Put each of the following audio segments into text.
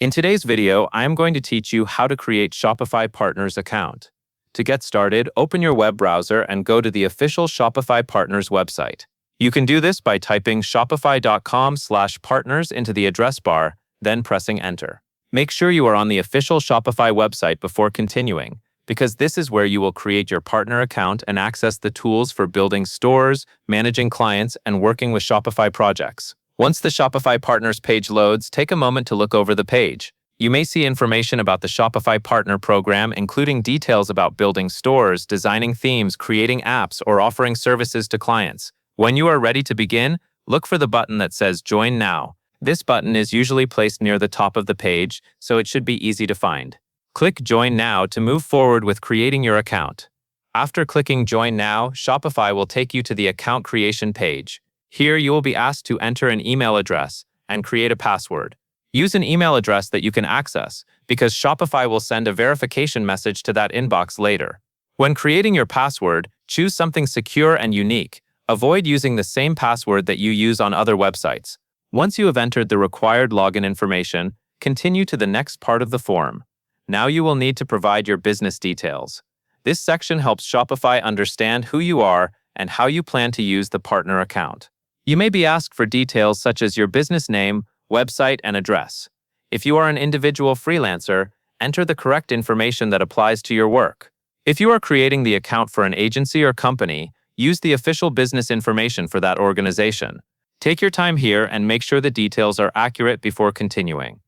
In today's video, I am going to teach you how to create Shopify Partners account. To get started, open your web browser and go to the official Shopify Partners website. You can do this by typing shopify.com/partners into the address bar, then pressing enter. Make sure you are on the official Shopify website before continuing, because this is where you will create your partner account and access the tools for building stores, managing clients, and working with Shopify projects. Once the Shopify Partners page loads, take a moment to look over the page. You may see information about the Shopify Partner Program, including details about building stores, designing themes, creating apps, or offering services to clients. When you are ready to begin, look for the button that says Join Now. This button is usually placed near the top of the page, so it should be easy to find. Click Join Now to move forward with creating your account. After clicking Join Now, Shopify will take you to the account creation page. Here, you will be asked to enter an email address and create a password. Use an email address that you can access, because Shopify will send a verification message to that inbox later. When creating your password, choose something secure and unique. Avoid using the same password that you use on other websites. Once you have entered the required login information, continue to the next part of the form. Now you will need to provide your business details. This section helps Shopify understand who you are and how you plan to use the partner account. You may be asked for details such as your business name, website, and address. If you are an individual freelancer, enter the correct information that applies to your work. If you are creating the account for an agency or company, use the official business information for that organization. Take your time here and make sure the details are accurate before continuing.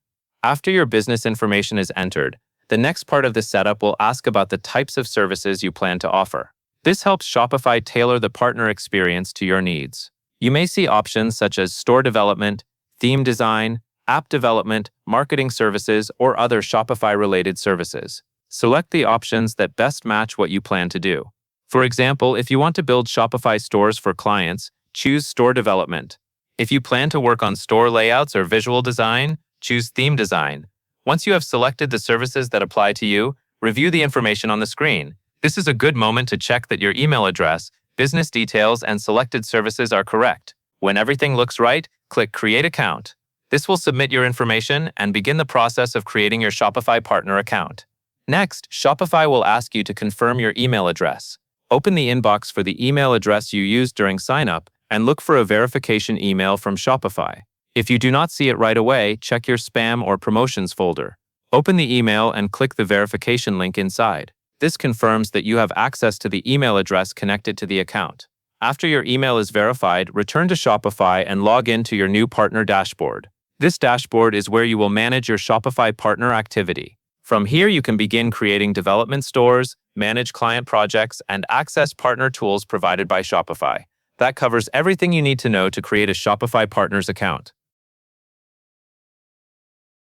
After your business information is entered, the next part of the setup will ask about the types of services you plan to offer. This helps Shopify tailor the partner experience to your needs. You may see options such as store development, theme design, app development, marketing services, or other Shopify-related services. Select the options that best match what you plan to do. For example, if you want to build Shopify stores for clients, choose store development. If you plan to work on store layouts or visual design, choose theme design. Once you have selected the services that apply to you, review the information on the screen. This is a good moment to check that your email address, business details, and selected services are correct. When everything looks right, click Create Account. This will submit your information and begin the process of creating your Shopify partner account. Next, Shopify will ask you to confirm your email address. Open the inbox for the email address you used during sign-up and look for a verification email from Shopify. If you do not see it right away, check your spam or promotions folder. Open the email and click the verification link inside. This confirms that you have access to the email address connected to the account. After your email is verified, return to Shopify and log in to your new partner dashboard. This dashboard is where you will manage your Shopify partner activity. From here, you can begin creating development stores, manage client projects, and access partner tools provided by Shopify. That covers everything you need to know to create a Shopify Partners account.